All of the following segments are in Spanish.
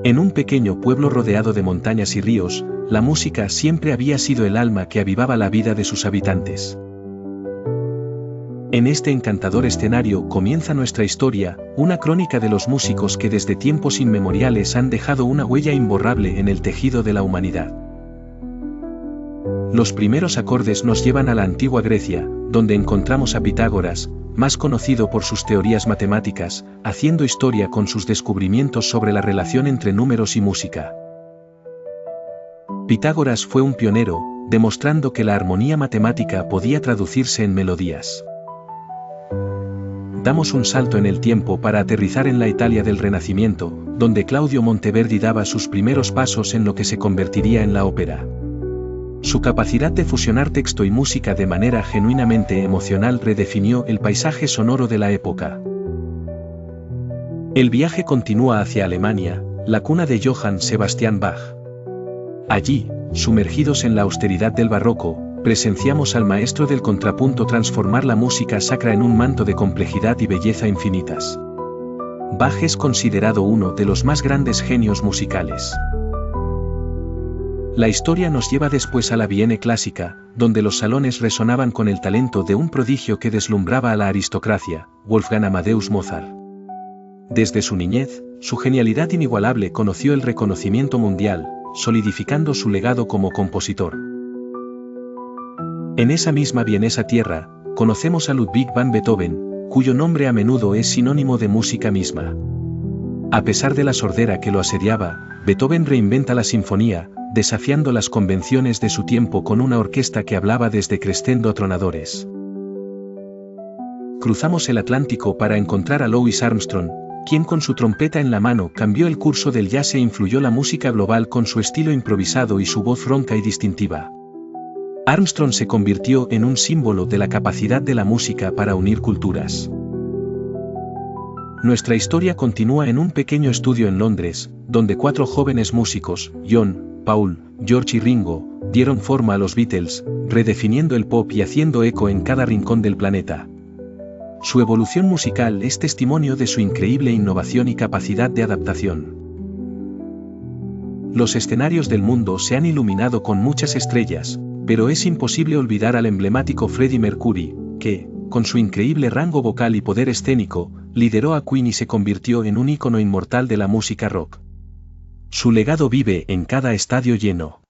En un pequeño pueblo rodeado de montañas y ríos, la música siempre había sido el alma que avivaba la vida de sus habitantes. En este encantador escenario comienza nuestra historia, una crónica de los músicos que desde tiempos inmemoriales han dejado una huella imborrable en el tejido de la humanidad. Los primeros acordes nos llevan a la antigua Grecia, donde encontramos a Pitágoras, más conocido por sus teorías matemáticas, haciendo historia con sus descubrimientos sobre la relación entre números y música. Pitágoras fue un pionero, demostrando que la armonía matemática podía traducirse en melodías. Damos un salto en el tiempo para aterrizar en la Italia del Renacimiento, donde Claudio Monteverdi daba sus primeros pasos en lo que se convertiría en la ópera. Su capacidad de fusionar texto y música de manera genuinamente emocional redefinió el paisaje sonoro de la época. El viaje continúa hacia Alemania, la cuna de Johann Sebastian Bach. Allí, sumergidos en la austeridad del barroco, presenciamos al maestro del contrapunto transformar la música sacra en un manto de complejidad y belleza infinitas. Bach es considerado uno de los más grandes genios musicales. La historia nos lleva después a la Vienne clásica, donde los salones resonaban con el talento de un prodigio que deslumbraba a la aristocracia, Wolfgang Amadeus Mozart. Desde su niñez, su genialidad inigualable conoció el reconocimiento mundial, solidificando su legado como compositor. En esa misma vienesa tierra, conocemos a Ludwig van Beethoven, cuyo nombre a menudo es sinónimo de música misma. A pesar de la sordera que lo asediaba, Beethoven reinventa la sinfonía, desafiando las convenciones de su tiempo con una orquesta que hablaba desde crescendo atronadores. Cruzamos el Atlántico para encontrar a Louis Armstrong, quien con su trompeta en la mano cambió el curso del jazz e influyó la música global con su estilo improvisado y su voz ronca y distintiva. Armstrong se convirtió en un símbolo de la capacidad de la música para unir culturas. Nuestra historia continúa en un pequeño estudio en Londres, donde 4 jóvenes músicos, John, Paul, George y Ringo, dieron forma a los Beatles, redefiniendo el pop y haciendo eco en cada rincón del planeta. Su evolución musical es testimonio de su increíble innovación y capacidad de adaptación. Los escenarios del mundo se han iluminado con muchas estrellas, pero es imposible olvidar al emblemático Freddie Mercury, que, con su increíble rango vocal y poder escénico, lideró a Queen y se convirtió en un ícono inmortal de la música rock. Su legado vive en cada estadio lleno.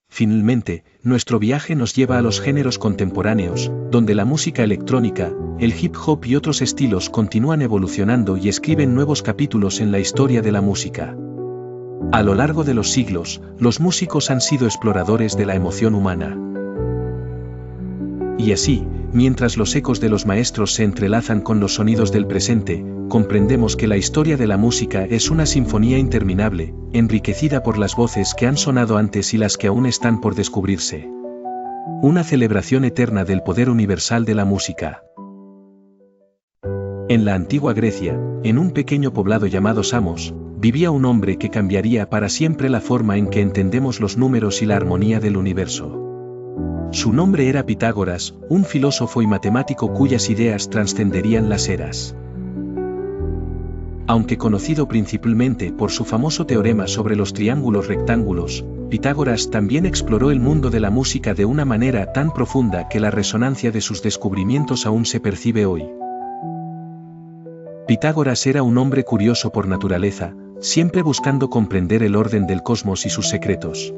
Finalmente, nuestro viaje nos lleva a los géneros contemporáneos, donde la música electrónica, el hip hop y otros estilos continúan evolucionando y escriben nuevos capítulos en la historia de la música. A lo largo de los siglos, los músicos han sido exploradores de la emoción humana. Y así, mientras los ecos de los maestros se entrelazan con los sonidos del presente, comprendemos que la historia de la música es una sinfonía interminable, enriquecida por las voces que han sonado antes y las que aún están por descubrirse. Una celebración eterna del poder universal de la música. En la antigua Grecia, en un pequeño poblado llamado Samos, vivía un hombre que cambiaría para siempre la forma en que entendemos los números y la armonía del universo. Su nombre era Pitágoras, un filósofo y matemático cuyas ideas trascenderían las eras. Aunque conocido principalmente por su famoso teorema sobre los triángulos rectángulos, Pitágoras también exploró el mundo de la música de una manera tan profunda que la resonancia de sus descubrimientos aún se percibe hoy. Pitágoras era un hombre curioso por naturaleza, siempre buscando comprender el orden del cosmos y sus secretos.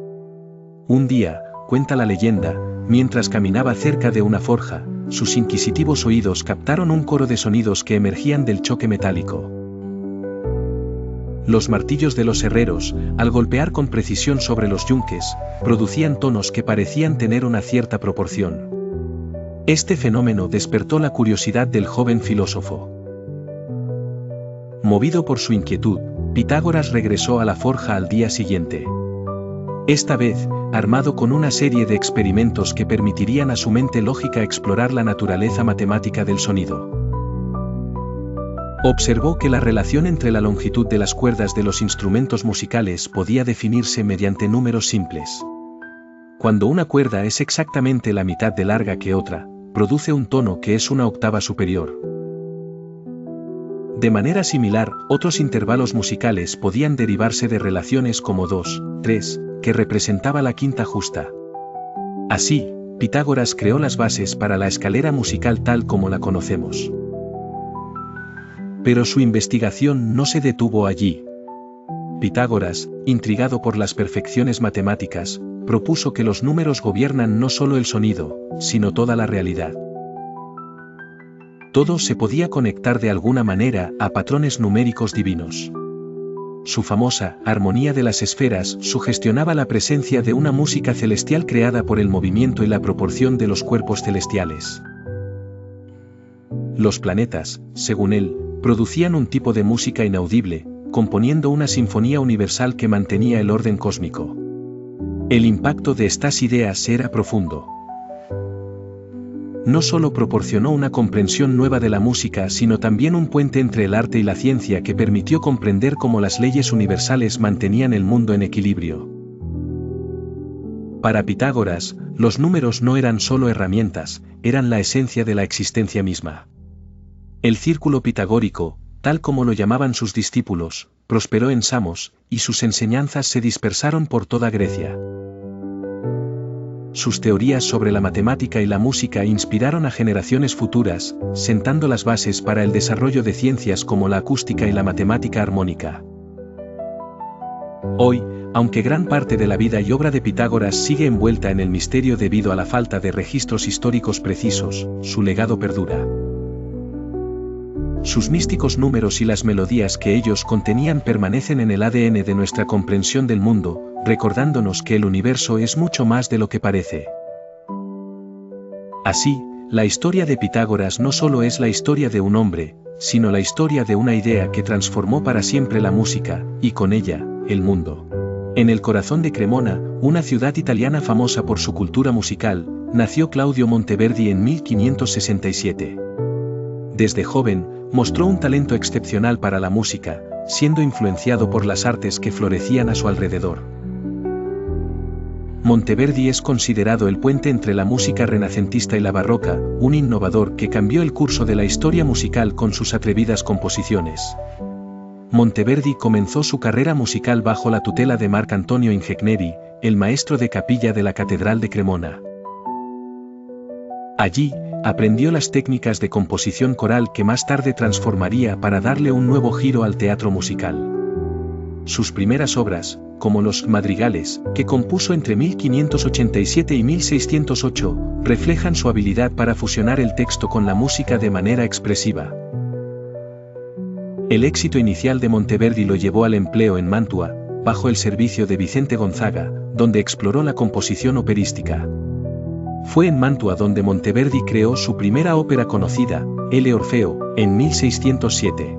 Un día, cuenta la leyenda, mientras caminaba cerca de una forja, sus inquisitivos oídos captaron un coro de sonidos que emergían del choque metálico. Los martillos de los herreros, al golpear con precisión sobre los yunques, producían tonos que parecían tener una cierta proporción. Este fenómeno despertó la curiosidad del joven filósofo. Movido por su inquietud, Pitágoras regresó a la forja al día siguiente. Esta vez, armado con una serie de experimentos que permitirían a su mente lógica explorar la naturaleza matemática del sonido. Observó que la relación entre la longitud de las cuerdas de los instrumentos musicales podía definirse mediante números simples. Cuando una cuerda es exactamente la mitad de larga que otra, produce un tono que es una octava superior. De manera similar, otros intervalos musicales podían derivarse de relaciones como 2, 3, que representaba la quinta justa. Así, Pitágoras creó las bases para la escalera musical tal como la conocemos. Pero su investigación no se detuvo allí. Pitágoras, intrigado por las perfecciones matemáticas, propuso que los números gobiernan no solo el sonido, sino toda la realidad. Todo se podía conectar de alguna manera a patrones numéricos divinos. Su famosa armonía de las esferas sugestionaba la presencia de una música celestial creada por el movimiento y la proporción de los cuerpos celestiales. Los planetas, según él, producían un tipo de música inaudible, componiendo una sinfonía universal que mantenía el orden cósmico. El impacto de estas ideas era profundo. No solo proporcionó una comprensión nueva de la música, sino también un puente entre el arte y la ciencia que permitió comprender cómo las leyes universales mantenían el mundo en equilibrio. Para Pitágoras, los números no eran solo herramientas, eran la esencia de la existencia misma. El círculo pitagórico, tal como lo llamaban sus discípulos, prosperó en Samos, y sus enseñanzas se dispersaron por toda Grecia. Sus teorías sobre la matemática y la música inspiraron a generaciones futuras, sentando las bases para el desarrollo de ciencias como la acústica y la matemática armónica. Hoy, aunque gran parte de la vida y obra de Pitágoras sigue envuelta en el misterio debido a la falta de registros históricos precisos, su legado perdura. Sus místicos números y las melodías que ellos contenían permanecen en el ADN de nuestra comprensión del mundo, recordándonos que el universo es mucho más de lo que parece. Así, la historia de Pitágoras no solo es la historia de un hombre, sino la historia de una idea que transformó para siempre la música, y con ella, el mundo. En el corazón de Cremona, una ciudad italiana famosa por su cultura musical, nació Claudio Monteverdi en 1567. Desde joven, mostró un talento excepcional para la música, siendo influenciado por las artes que florecían a su alrededor. Monteverdi es considerado el puente entre la música renacentista y la barroca, un innovador que cambió el curso de la historia musical con sus atrevidas composiciones. Monteverdi comenzó su carrera musical bajo la tutela de Marcantonio Ingegneri, el maestro de capilla de la Catedral de Cremona. Allí, aprendió las técnicas de composición coral que más tarde transformaría para darle un nuevo giro al teatro musical. Sus primeras obras, como los madrigales, que compuso entre 1587 y 1608, reflejan su habilidad para fusionar el texto con la música de manera expresiva. El éxito inicial de Monteverdi lo llevó al empleo en Mantua, bajo el servicio de Vicente Gonzaga, donde exploró la composición operística. Fue en Mantua donde Monteverdi creó su primera ópera conocida, El Orfeo, en 1607.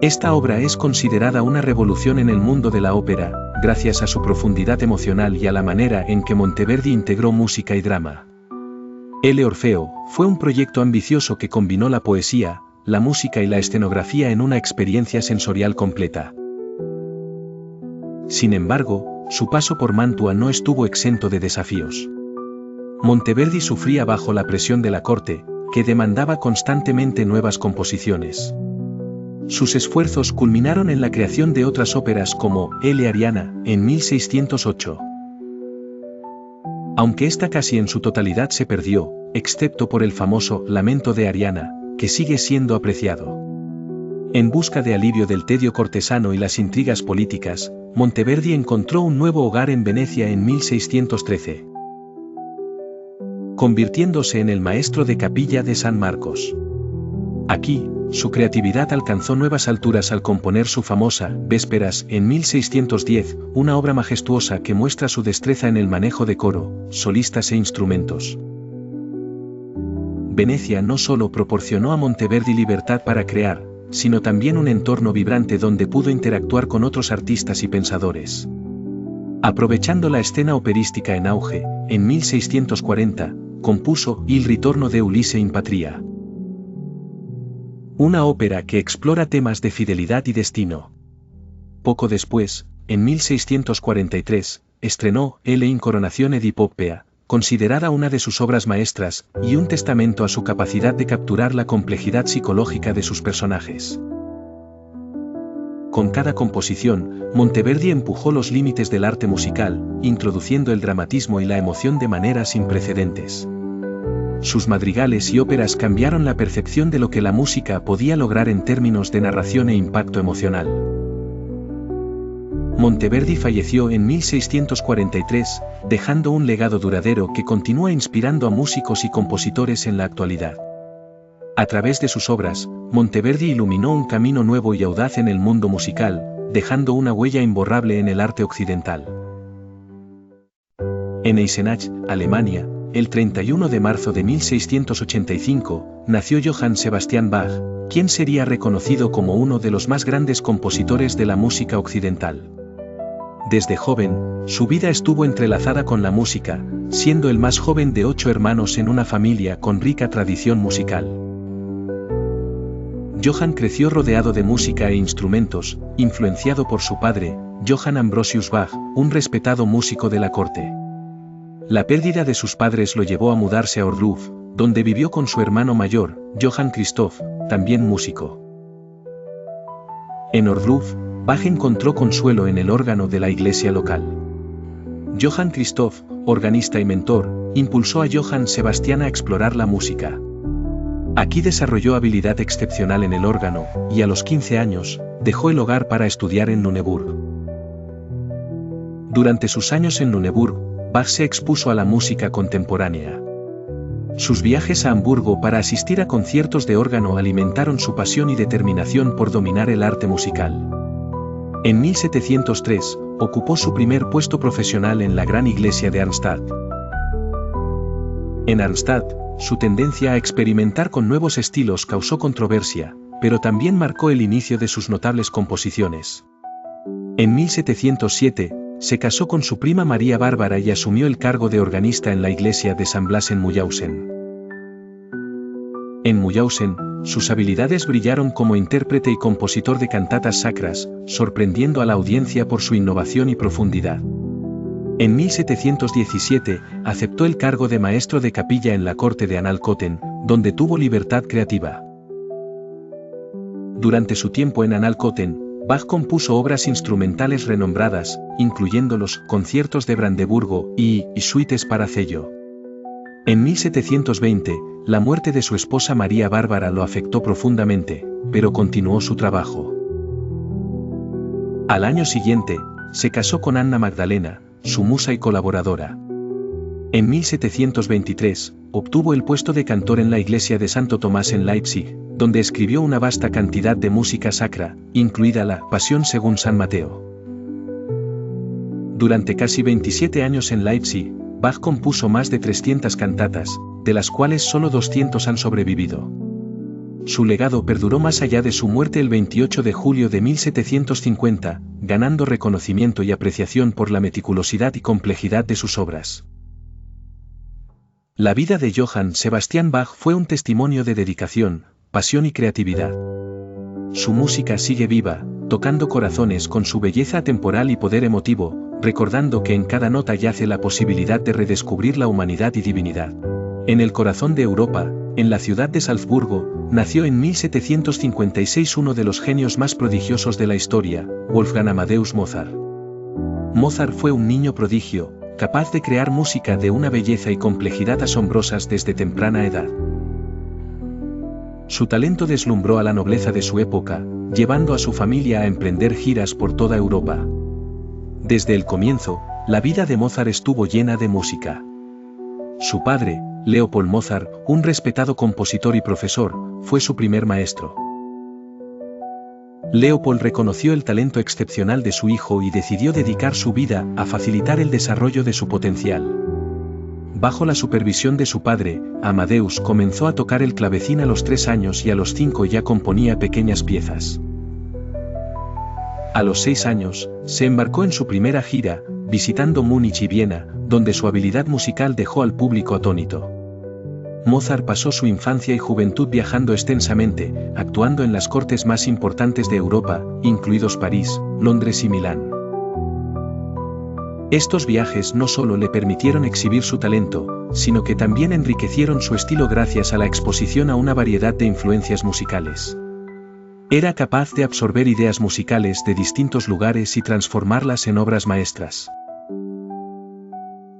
Esta obra es considerada una revolución en el mundo de la ópera, gracias a su profundidad emocional y a la manera en que Monteverdi integró música y drama. El Orfeo fue un proyecto ambicioso que combinó la poesía, la música y la escenografía en una experiencia sensorial completa. Sin embargo, su paso por Mantua no estuvo exento de desafíos. Monteverdi sufría bajo la presión de la corte, que demandaba constantemente nuevas composiciones. Sus esfuerzos culminaron en la creación de otras óperas como El e Ariana, en 1608. Aunque esta casi en su totalidad se perdió, excepto por el famoso Lamento de Ariana, que sigue siendo apreciado. En busca de alivio del tedio cortesano y las intrigas políticas, Monteverdi encontró un nuevo hogar en Venecia en 1613, convirtiéndose en el maestro de capilla de San Marcos. Aquí, su creatividad alcanzó nuevas alturas al componer su famosa Vésperas en 1610, una obra majestuosa que muestra su destreza en el manejo de coro, solistas e instrumentos. Venecia no solo proporcionó a Monteverdi libertad para crear, sino también un entorno vibrante donde pudo interactuar con otros artistas y pensadores. Aprovechando la escena operística en auge, en 1640, compuso Il ritorno de Ulisse in patria, una ópera que explora temas de fidelidad y destino. Poco después, en 1643, estrenó Elle Incoronazione di Poppea, considerada una de sus obras maestras y un testamento a su capacidad de capturar la complejidad psicológica de sus personajes. Con cada composición, Monteverdi empujó los límites del arte musical, introduciendo el dramatismo y la emoción de manera sin precedentes. Sus madrigales y óperas cambiaron la percepción de lo que la música podía lograr en términos de narración e impacto emocional. Monteverdi falleció en 1643, dejando un legado duradero que continúa inspirando a músicos y compositores en la actualidad. A través de sus obras, Monteverdi iluminó un camino nuevo y audaz en el mundo musical, dejando una huella imborrable en el arte occidental. En Eisenach, Alemania, el 31 de marzo de 1685, nació Johann Sebastian Bach, quien sería reconocido como uno de los más grandes compositores de la música occidental. Desde joven, su vida estuvo entrelazada con la música, siendo el más joven de 8 hermanos en una familia con rica tradición musical. Johann creció rodeado de música e instrumentos, influenciado por su padre, Johann Ambrosius Bach, un respetado músico de la corte. La pérdida de sus padres lo llevó a mudarse a Ohrdruf, donde vivió con su hermano mayor, Johann Christoph, también músico. En Ohrdruf, Bach encontró consuelo en el órgano de la iglesia local. Johann Christoph, organista y mentor, impulsó a Johann Sebastian a explorar la música. Aquí desarrolló habilidad excepcional en el órgano, y a los 15 años, dejó el hogar para estudiar en Lüneburg. Durante sus años en Lüneburg, Bach se expuso a la música contemporánea. Sus viajes a Hamburgo para asistir a conciertos de órgano alimentaron su pasión y determinación por dominar el arte musical. En 1703, ocupó su primer puesto profesional en la gran iglesia de Arnstadt. En Arnstadt, su tendencia a experimentar con nuevos estilos causó controversia, pero también marcó el inicio de sus notables composiciones. En 1707, se casó con su prima María Bárbara y asumió el cargo de organista en la iglesia de San Blas en Mühlhausen. En Mühlhausen, sus habilidades brillaron como intérprete y compositor de cantatas sacras, sorprendiendo a la audiencia por su innovación y profundidad. En 1717, aceptó el cargo de maestro de capilla en la corte de Anhalt-Köthen, donde tuvo libertad creativa. Durante su tiempo en Anhalt-Köthen, Bach compuso obras instrumentales renombradas, incluyendo los conciertos de Brandeburgo y suites para cello. En 1720, la muerte de su esposa María Bárbara lo afectó profundamente, pero continuó su trabajo. Al año siguiente, se casó con Anna Magdalena, su musa y colaboradora. En 1723, obtuvo el puesto de cantor en la iglesia de Santo Tomás en Leipzig, donde escribió una vasta cantidad de música sacra, incluida la Pasión según San Mateo. Durante casi 27 años en Leipzig, Bach compuso más de 300 cantatas, de las cuales solo 200 han sobrevivido. Su legado perduró más allá de su muerte el 28 de julio de 1750, ganando reconocimiento y apreciación por la meticulosidad y complejidad de sus obras. La vida de Johann Sebastian Bach fue un testimonio de dedicación, pasión y creatividad. Su música sigue viva, tocando corazones con su belleza temporal y poder emotivo, recordando que en cada nota yace la posibilidad de redescubrir la humanidad y divinidad. En el corazón de Europa, en la ciudad de Salzburgo, nació en 1756 uno de los genios más prodigiosos de la historia, Wolfgang Amadeus Mozart. Mozart fue un niño prodigio, capaz de crear música de una belleza y complejidad asombrosas desde temprana edad. Su talento deslumbró a la nobleza de su época, llevando a su familia a emprender giras por toda Europa. Desde el comienzo, la vida de Mozart estuvo llena de música. Su padre, Leopold Mozart, un respetado compositor y profesor, fue su primer maestro. Leopold reconoció el talento excepcional de su hijo y decidió dedicar su vida a facilitar el desarrollo de su potencial. Bajo la supervisión de su padre, Amadeus comenzó a tocar el clavecín a los 3 años y a los 5 ya componía pequeñas piezas. A los 6 años, se embarcó en su primera gira, visitando Múnich y Viena, donde su habilidad musical dejó al público atónito. Mozart pasó su infancia y juventud viajando extensamente, actuando en las cortes más importantes de Europa, incluidos París, Londres y Milán. Estos viajes no solo le permitieron exhibir su talento, sino que también enriquecieron su estilo gracias a la exposición a una variedad de influencias musicales. Era capaz de absorber ideas musicales de distintos lugares y transformarlas en obras maestras.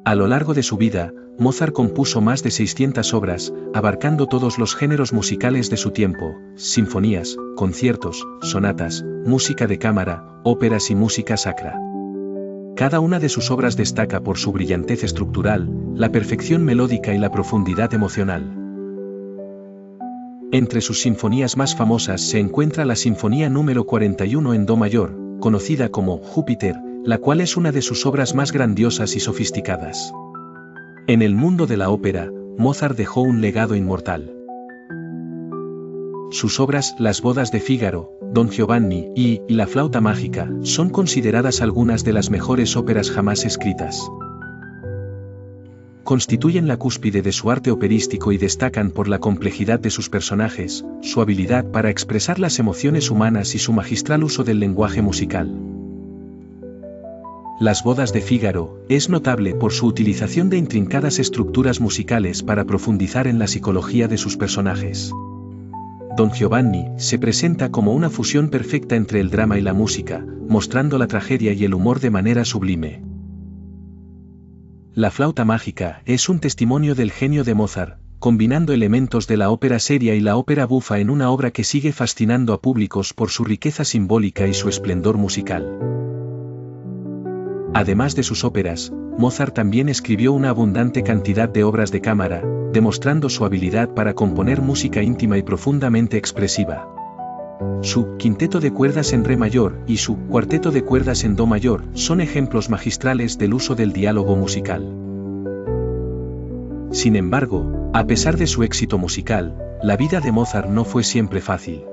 A lo largo de su vida, Mozart compuso más de 600 obras, abarcando todos los géneros musicales de su tiempo: sinfonías, conciertos, sonatas, música de cámara, óperas y música sacra. Cada una de sus obras destaca por su brillantez estructural, la perfección melódica y la profundidad emocional. Entre sus sinfonías más famosas se encuentra la Sinfonía número 41 en Do mayor, conocida como Júpiter, la cual es una de sus obras más grandiosas y sofisticadas. En el mundo de la ópera, Mozart dejó un legado inmortal. Sus obras Las bodas de Fígaro, Don Giovanni y La flauta mágica son consideradas algunas de las mejores óperas jamás escritas. Constituyen la cúspide de su arte operístico y destacan por la complejidad de sus personajes, su habilidad para expresar las emociones humanas y su magistral uso del lenguaje musical. Las bodas de Fígaro es notable por su utilización de intrincadas estructuras musicales para profundizar en la psicología de sus personajes. Don Giovanni se presenta como una fusión perfecta entre el drama y la música, mostrando la tragedia y el humor de manera sublime. La flauta mágica es un testimonio del genio de Mozart, combinando elementos de la ópera seria y la ópera bufa en una obra que sigue fascinando a públicos por su riqueza simbólica y su esplendor musical. Además de sus óperas, Mozart también escribió una abundante cantidad de obras de cámara, demostrando su habilidad para componer música íntima y profundamente expresiva. Su Quinteto de cuerdas en Re mayor y su Cuarteto de cuerdas en Do mayor son ejemplos magistrales del uso del diálogo musical. Sin embargo, a pesar de su éxito musical, la vida de Mozart no fue siempre fácil.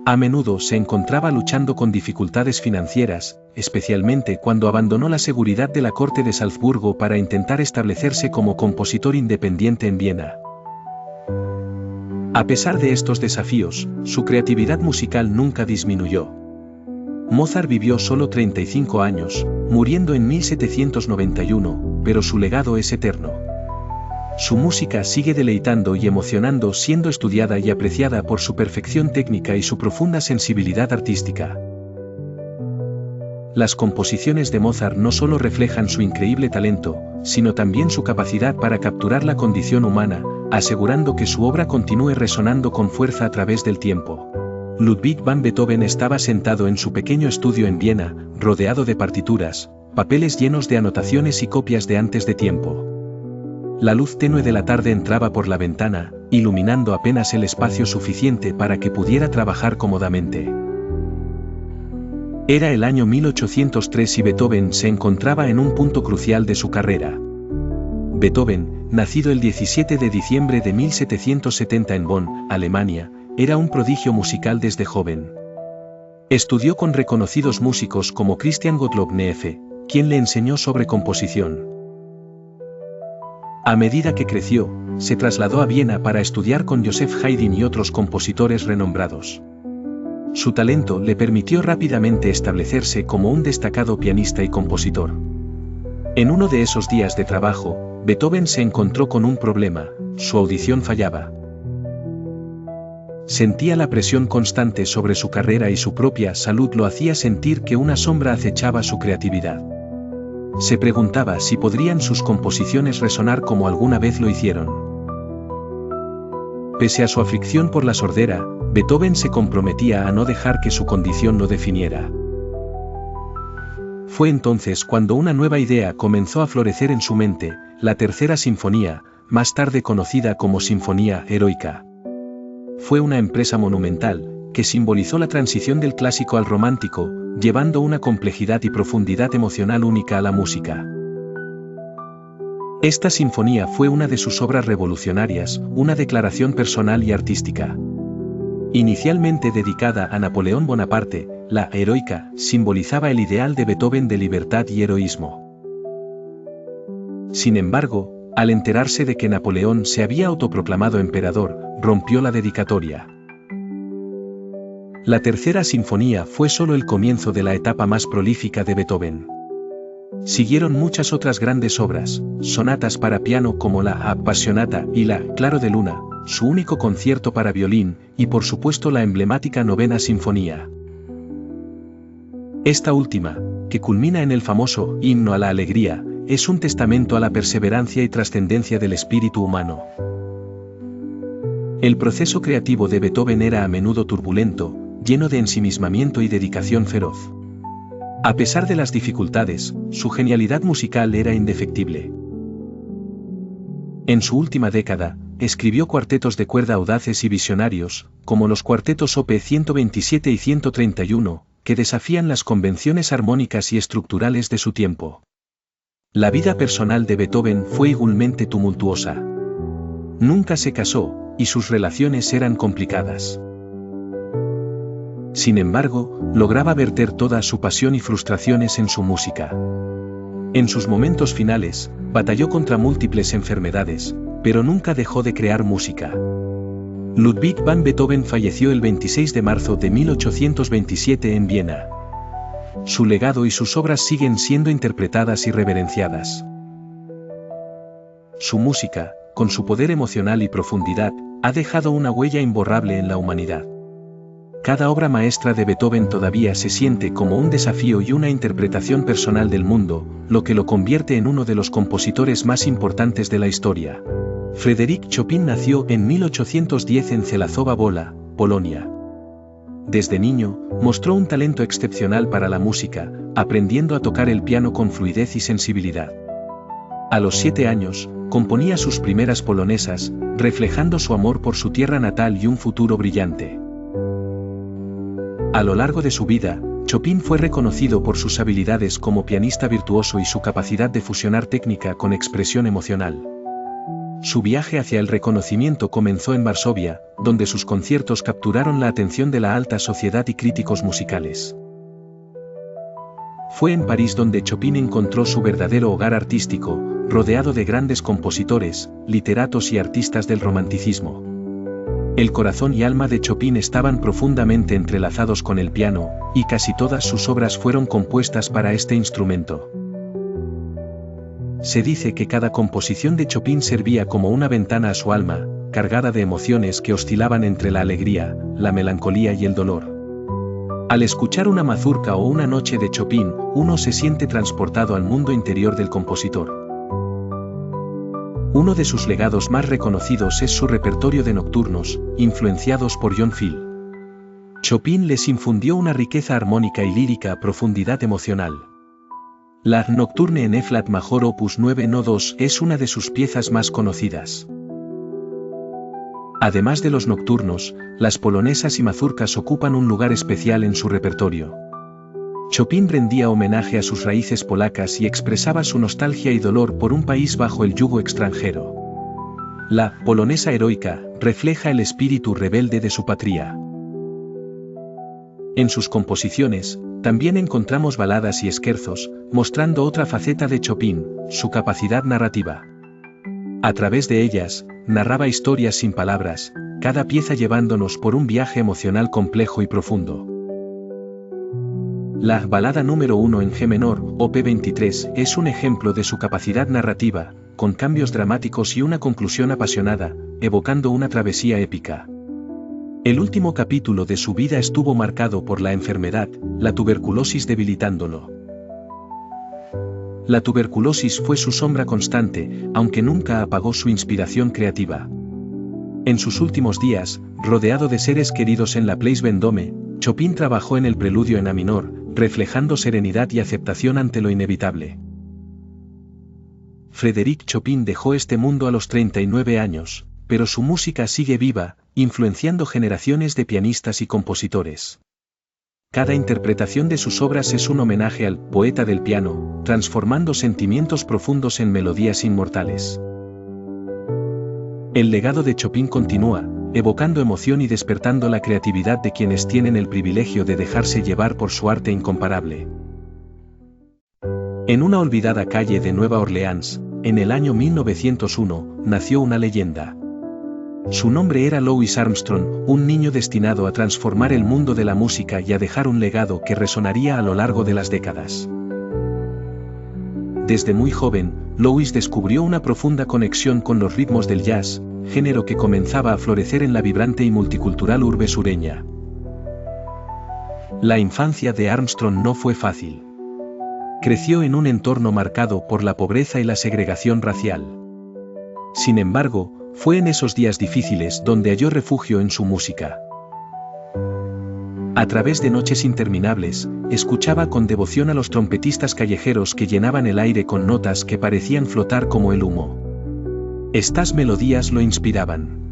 A menudo se encontraba luchando con dificultades financieras, especialmente cuando abandonó la seguridad de la corte de Salzburgo para intentar establecerse como compositor independiente en Viena. A pesar de estos desafíos, su creatividad musical nunca disminuyó. Mozart vivió solo 35 años, muriendo en 1791, pero su legado es eterno. Su música sigue deleitando y emocionando, siendo estudiada y apreciada por su perfección técnica y su profunda sensibilidad artística. Las composiciones de Mozart no solo reflejan su increíble talento, sino también su capacidad para capturar la condición humana, asegurando que su obra continúe resonando con fuerza a través del tiempo. Ludwig van Beethoven estaba sentado en su pequeño estudio en Viena, rodeado de partituras, papeles llenos de anotaciones y copias de antes de tiempo. La luz tenue de la tarde entraba por la ventana, iluminando apenas el espacio suficiente para que pudiera trabajar cómodamente. Era el año 1803 y Beethoven se encontraba en un punto crucial de su carrera. Beethoven, nacido el 17 de diciembre de 1770 en Bonn, Alemania, era un prodigio musical desde joven. Estudió con reconocidos músicos como Christian Gottlob Neeffe, quien le enseñó sobre composición. A medida que creció, se trasladó a Viena para estudiar con Joseph Haydn y otros compositores renombrados. Su talento le permitió rápidamente establecerse como un destacado pianista y compositor. En uno de esos días de trabajo, Beethoven se encontró con un problema: su audición fallaba. Sentía la presión constante sobre su carrera y su propia salud lo hacía sentir que una sombra acechaba su creatividad. Se preguntaba si podrían sus composiciones resonar como alguna vez lo hicieron. Pese a su aflicción por la sordera, Beethoven se comprometía a no dejar que su condición lo definiera. Fue entonces cuando una nueva idea comenzó a florecer en su mente: la Tercera Sinfonía, más tarde conocida como Sinfonía Heroica. Fue una empresa monumental, que simbolizó la transición del clásico al romántico, llevando una complejidad y profundidad emocional única a la música. Esta sinfonía fue una de sus obras revolucionarias, una declaración personal y artística. Inicialmente dedicada a Napoleón Bonaparte, la Heroica simbolizaba el ideal de Beethoven de libertad y heroísmo. Sin embargo, al enterarse de que Napoleón se había autoproclamado emperador, rompió la dedicatoria. La Tercera Sinfonía fue solo el comienzo de la etapa más prolífica de Beethoven. Siguieron muchas otras grandes obras, sonatas para piano como la Appassionata y la Claro de Luna, su único concierto para violín, y por supuesto la emblemática Novena Sinfonía. Esta última, que culmina en el famoso Himno a la Alegría, es un testamento a la perseverancia y trascendencia del espíritu humano. El proceso creativo de Beethoven era a menudo turbulento, lleno de ensimismamiento y dedicación feroz. A pesar de las dificultades, su genialidad musical era indefectible. En su última década, escribió cuartetos de cuerda audaces y visionarios, como los cuartetos Op. 127 y 131, que desafían las convenciones armónicas y estructurales de su tiempo. La vida personal de Beethoven fue igualmente tumultuosa. Nunca se casó, y sus relaciones eran complicadas. Sin embargo, lograba verter toda su pasión y frustraciones en su música. En sus momentos finales, batalló contra múltiples enfermedades, pero nunca dejó de crear música. Ludwig van Beethoven falleció el 26 de marzo de 1827 en Viena. Su legado y sus obras siguen siendo interpretadas y reverenciadas. Su música, con su poder emocional y profundidad, ha dejado una huella imborrable en la humanidad. Cada obra maestra de Beethoven todavía se siente como un desafío y una interpretación personal del mundo, lo que lo convierte en uno de los compositores más importantes de la historia. Frédéric Chopin nació en 1810 en Zelazowa Wola, Polonia. Desde niño, mostró un talento excepcional para la música, aprendiendo a tocar el piano con fluidez y sensibilidad. A los 7 años, componía sus primeras polonesas, reflejando su amor por su tierra natal y un futuro brillante. A lo largo de su vida, Chopin fue reconocido por sus habilidades como pianista virtuoso y su capacidad de fusionar técnica con expresión emocional. Su viaje hacia el reconocimiento comenzó en Varsovia, donde sus conciertos capturaron la atención de la alta sociedad y críticos musicales. Fue en París donde Chopin encontró su verdadero hogar artístico, rodeado de grandes compositores, literatos y artistas del romanticismo. El corazón y alma de Chopin estaban profundamente entrelazados con el piano, y casi todas sus obras fueron compuestas para este instrumento. Se dice que cada composición de Chopin servía como una ventana a su alma, cargada de emociones que oscilaban entre la alegría, la melancolía y el dolor. Al escuchar una mazurca o una noche de Chopin, uno se siente transportado al mundo interior del compositor. Uno de sus legados más reconocidos es su repertorio de nocturnos, influenciados por John Field. Chopin les infundió una riqueza armónica y lírica a profundidad emocional. La Nocturne en E-flat major opus 9 no 2 es una de sus piezas más conocidas. Además de los nocturnos, las polonesas y mazurcas ocupan un lugar especial en su repertorio. Chopin rendía homenaje a sus raíces polacas y expresaba su nostalgia y dolor por un país bajo el yugo extranjero. La polonesa heroica refleja el espíritu rebelde de su patria. En sus composiciones, también encontramos baladas y scherzos, mostrando otra faceta de Chopin, su capacidad narrativa. A través de ellas, narraba historias sin palabras, cada pieza llevándonos por un viaje emocional complejo y profundo. La balada número 1 en G menor, Op. 23, es un ejemplo de su capacidad narrativa, con cambios dramáticos y una conclusión apasionada, evocando una travesía épica. El último capítulo de su vida estuvo marcado por la enfermedad, la tuberculosis debilitándolo. La tuberculosis fue su sombra constante, aunque nunca apagó su inspiración creativa. En sus últimos días, rodeado de seres queridos en la Place Vendôme, Chopin trabajó en el preludio en A minor, reflejando serenidad y aceptación ante lo inevitable. Frédéric Chopin dejó este mundo a los 39 años, pero su música sigue viva, influenciando generaciones de pianistas y compositores. Cada interpretación de sus obras es un homenaje al poeta del piano, transformando sentimientos profundos en melodías inmortales. El legado de Chopin continúa, evocando emoción y despertando la creatividad de quienes tienen el privilegio de dejarse llevar por su arte incomparable. En una olvidada calle de Nueva Orleans, en el año 1901, nació una leyenda. Su nombre era Louis Armstrong, un niño destinado a transformar el mundo de la música y a dejar un legado que resonaría a lo largo de las décadas. Desde muy joven, Louis descubrió una profunda conexión con los ritmos del jazz, género que comenzaba a florecer en la vibrante y multicultural urbe sureña. La infancia de Armstrong no fue fácil. Creció en un entorno marcado por la pobreza y la segregación racial. Sin embargo, fue en esos días difíciles donde halló refugio en su música. A través de noches interminables, escuchaba con devoción a los trompetistas callejeros que llenaban el aire con notas que parecían flotar como el humo. Estas melodías lo inspiraban.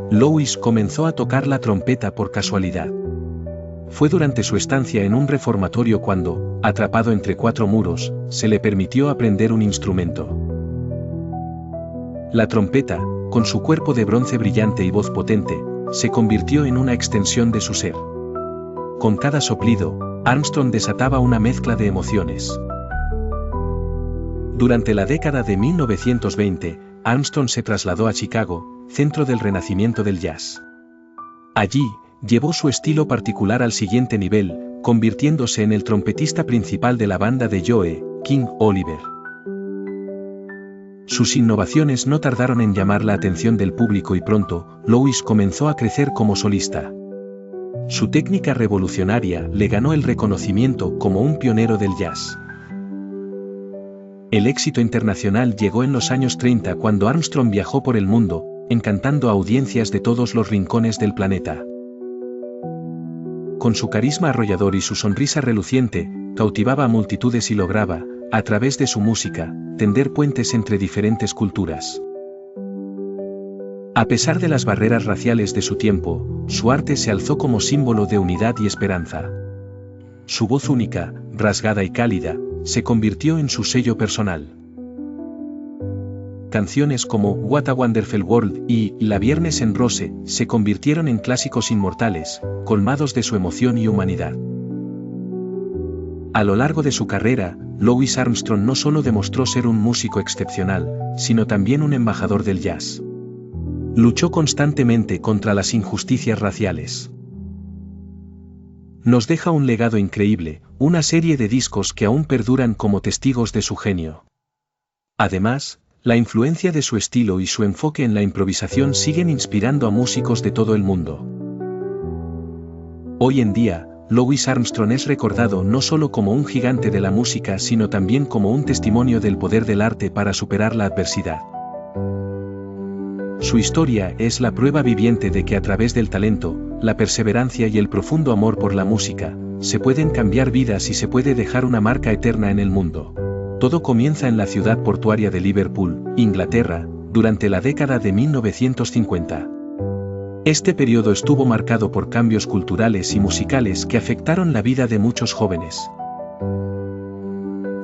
Louis comenzó a tocar la trompeta por casualidad. Fue durante su estancia en un reformatorio cuando, atrapado entre cuatro muros, se le permitió aprender un instrumento. La trompeta, con su cuerpo de bronce brillante y voz potente, se convirtió en una extensión de su ser. Con cada soplido, Armstrong desataba una mezcla de emociones. Durante la década de 1920, Armstrong se trasladó a Chicago, centro del renacimiento del jazz. Allí, llevó su estilo particular al siguiente nivel, convirtiéndose en el trompetista principal de la banda de Joe King Oliver. Sus innovaciones no tardaron en llamar la atención del público y pronto, Louis comenzó a crecer como solista. Su técnica revolucionaria le ganó el reconocimiento como un pionero del jazz. El éxito internacional llegó en los años 30 cuando Armstrong viajó por el mundo, encantando a audiencias de todos los rincones del planeta. Con su carisma arrollador y su sonrisa reluciente, cautivaba a multitudes y lograba, a través de su música, tender puentes entre diferentes culturas. A pesar de las barreras raciales de su tiempo, su arte se alzó como símbolo de unidad y esperanza. Su voz única, rasgada y cálida, se convirtió en su sello personal. Canciones como What a Wonderful World y La Viernes en Rose se convirtieron en clásicos inmortales, colmados de su emoción y humanidad. A lo largo de su carrera, Louis Armstrong no solo demostró ser un músico excepcional, sino también un embajador del jazz. Luchó constantemente contra las injusticias raciales. Nos deja un legado increíble, una serie de discos que aún perduran como testigos de su genio. Además, la influencia de su estilo y su enfoque en la improvisación siguen inspirando a músicos de todo el mundo. Hoy en día, Louis Armstrong es recordado no solo como un gigante de la música sino también como un testimonio del poder del arte para superar la adversidad. Su historia es la prueba viviente de que a través del talento, la perseverancia y el profundo amor por la música, se pueden cambiar vidas y se puede dejar una marca eterna en el mundo. Todo comienza en la ciudad portuaria de Liverpool, Inglaterra, durante la década de 1950. Este periodo estuvo marcado por cambios culturales y musicales que afectaron la vida de muchos jóvenes.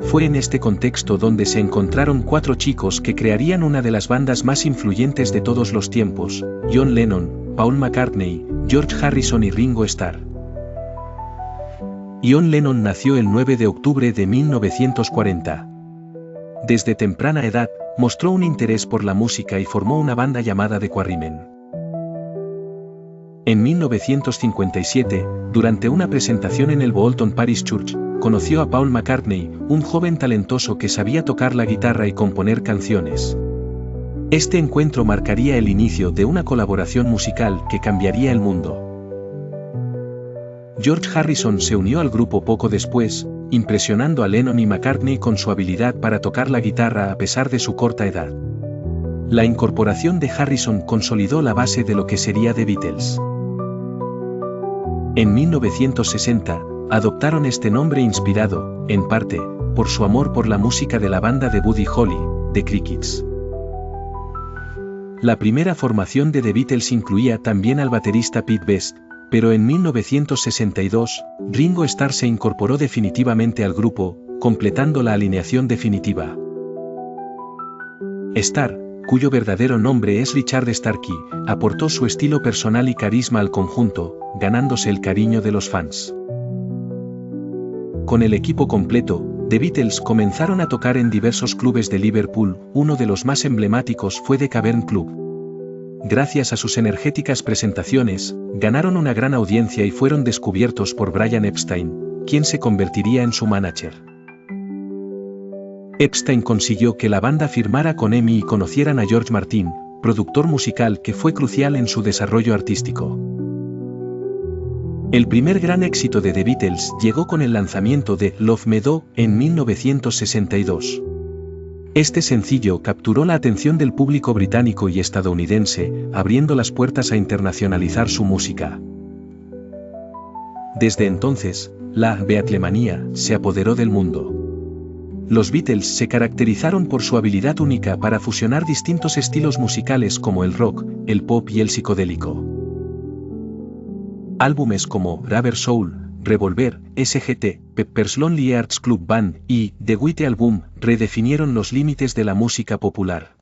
Fue en este contexto donde se encontraron cuatro chicos que crearían una de las bandas más influyentes de todos los tiempos: John Lennon, Paul McCartney, George Harrison y Ringo Starr. John Lennon nació el 9 de octubre de 1940. Desde temprana edad, mostró un interés por la música y formó una banda llamada The Quarrymen. En 1957, durante una presentación en el Bolton Parish Church, conoció a Paul McCartney, un joven talentoso que sabía tocar la guitarra y componer canciones. Este encuentro marcaría el inicio de una colaboración musical que cambiaría el mundo. George Harrison se unió al grupo poco después, impresionando a Lennon y McCartney con su habilidad para tocar la guitarra a pesar de su corta edad. La incorporación de Harrison consolidó la base de lo que sería The Beatles. En 1960, adoptaron este nombre inspirado, en parte, por su amor por la música de la banda de Buddy Holly, The Crickets. La primera formación de The Beatles incluía también al baterista Pete Best, pero en 1962, Ringo Starr se incorporó definitivamente al grupo, completando la alineación definitiva. Starr, cuyo verdadero nombre es Richard Starkey, aportó su estilo personal y carisma al conjunto, ganándose el cariño de los fans. Con el equipo completo, The Beatles comenzaron a tocar en diversos clubes de Liverpool, uno de los más emblemáticos fue The Cavern Club. Gracias a sus energéticas presentaciones, ganaron una gran audiencia y fueron descubiertos por Brian Epstein, quien se convertiría en su manager. Epstein consiguió que la banda firmara con EMI y conocieran a George Martin, productor musical que fue crucial en su desarrollo artístico. El primer gran éxito de The Beatles llegó con el lanzamiento de Love Me Do en 1962. Este sencillo capturó la atención del público británico y estadounidense, abriendo las puertas a internacionalizar su música. Desde entonces, la Beatlemanía se apoderó del mundo. Los Beatles se caracterizaron por su habilidad única para fusionar distintos estilos musicales como el rock, el pop y el psicodélico. Álbumes como Rubber Soul, Revolver, SGT, Pepper's Lonely Hearts Club Band y The White Album redefinieron los límites de la música popular.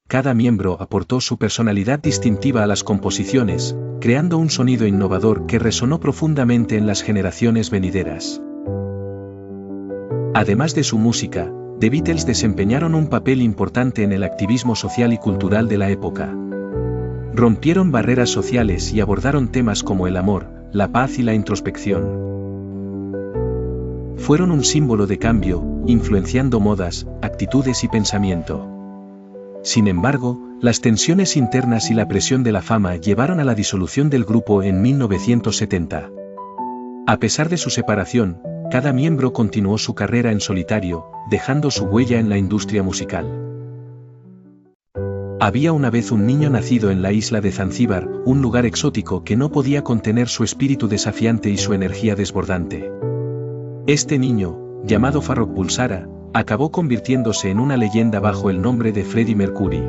Cada miembro aportó su personalidad distintiva a las composiciones, creando un sonido innovador que resonó profundamente en las generaciones venideras. Además de su música, The Beatles desempeñaron un papel importante en el activismo social y cultural de la época. Rompieron barreras sociales y abordaron temas como el amor, la paz y la introspección. Fueron un símbolo de cambio, influenciando modas, actitudes y pensamiento. Sin embargo, las tensiones internas y la presión de la fama llevaron a la disolución del grupo en 1970. A pesar de su separación, cada miembro continuó su carrera en solitario, dejando su huella en la industria musical. Había una vez un niño nacido en la isla de Zanzíbar, un lugar exótico que no podía contener su espíritu desafiante y su energía desbordante. Este niño, llamado Farrokh Bulsara, acabó convirtiéndose en una leyenda bajo el nombre de Freddie Mercury.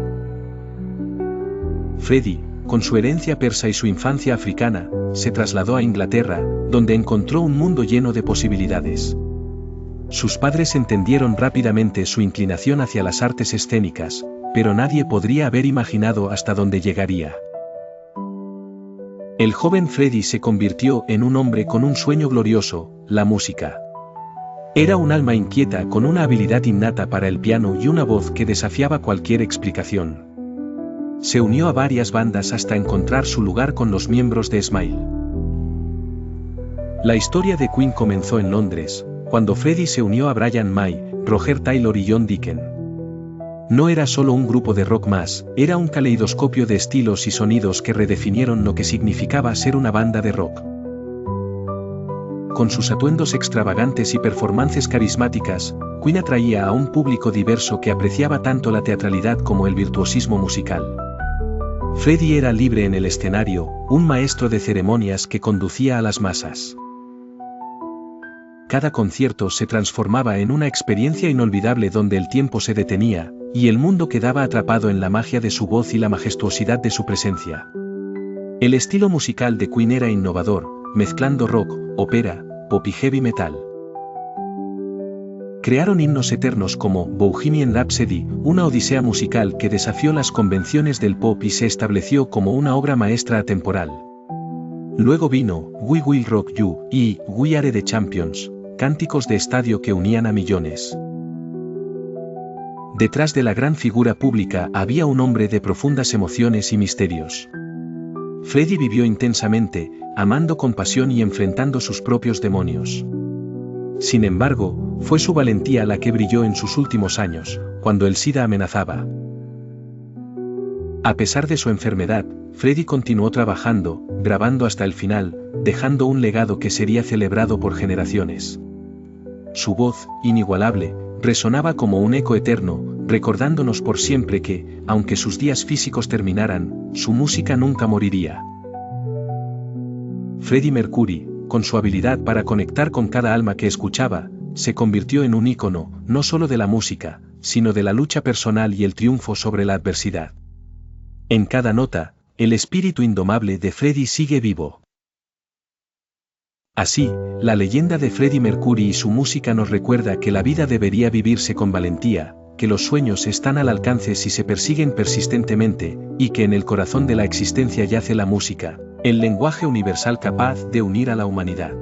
Freddie, con su herencia persa y su infancia africana, se trasladó a Inglaterra, donde encontró un mundo lleno de posibilidades. Sus padres entendieron rápidamente su inclinación hacia las artes escénicas, pero nadie podría haber imaginado hasta dónde llegaría. El joven Freddie se convirtió en un hombre con un sueño glorioso, la música. Era un alma inquieta con una habilidad innata para el piano y una voz que desafiaba cualquier explicación. Se unió a varias bandas hasta encontrar su lugar con los miembros de Smile. La historia de Queen comenzó en Londres, cuando Freddie se unió a Brian May, Roger Taylor y John Deacon. No era solo un grupo de rock más, era un caleidoscopio de estilos y sonidos que redefinieron lo que significaba ser una banda de rock. Con sus atuendos extravagantes y performances carismáticas, Queen atraía a un público diverso que apreciaba tanto la teatralidad como el virtuosismo musical. Freddie era libre en el escenario, un maestro de ceremonias que conducía a las masas. Cada concierto se transformaba en una experiencia inolvidable donde el tiempo se detenía, y el mundo quedaba atrapado en la magia de su voz y la majestuosidad de su presencia. El estilo musical de Queen era innovador, mezclando rock, ópera, pop y heavy metal. Crearon himnos eternos como Bohemian Rhapsody, una odisea musical que desafió las convenciones del pop y se estableció como una obra maestra atemporal. Luego vino We Will Rock You y We Are the Champions, cánticos de estadio que unían a millones. Detrás de la gran figura pública había un hombre de profundas emociones y misterios. Freddie vivió intensamente, amando con pasión y enfrentando sus propios demonios. Sin embargo, fue su valentía la que brilló en sus últimos años, cuando el SIDA amenazaba. A pesar de su enfermedad, Freddie continuó trabajando, grabando hasta el final, dejando un legado que sería celebrado por generaciones. Su voz, inigualable, resonaba como un eco eterno, recordándonos por siempre que, aunque sus días físicos terminaran, su música nunca moriría. Freddie Mercury, con su habilidad para conectar con cada alma que escuchaba, se convirtió en un ícono, no solo de la música, sino de la lucha personal y el triunfo sobre la adversidad. En cada nota, el espíritu indomable de Freddie sigue vivo. Así, la leyenda de Freddie Mercury y su música nos recuerda que la vida debería vivirse con valentía, que los sueños están al alcance si se persiguen persistentemente, y que en el corazón de la existencia yace la música, el lenguaje universal capaz de unir a la humanidad.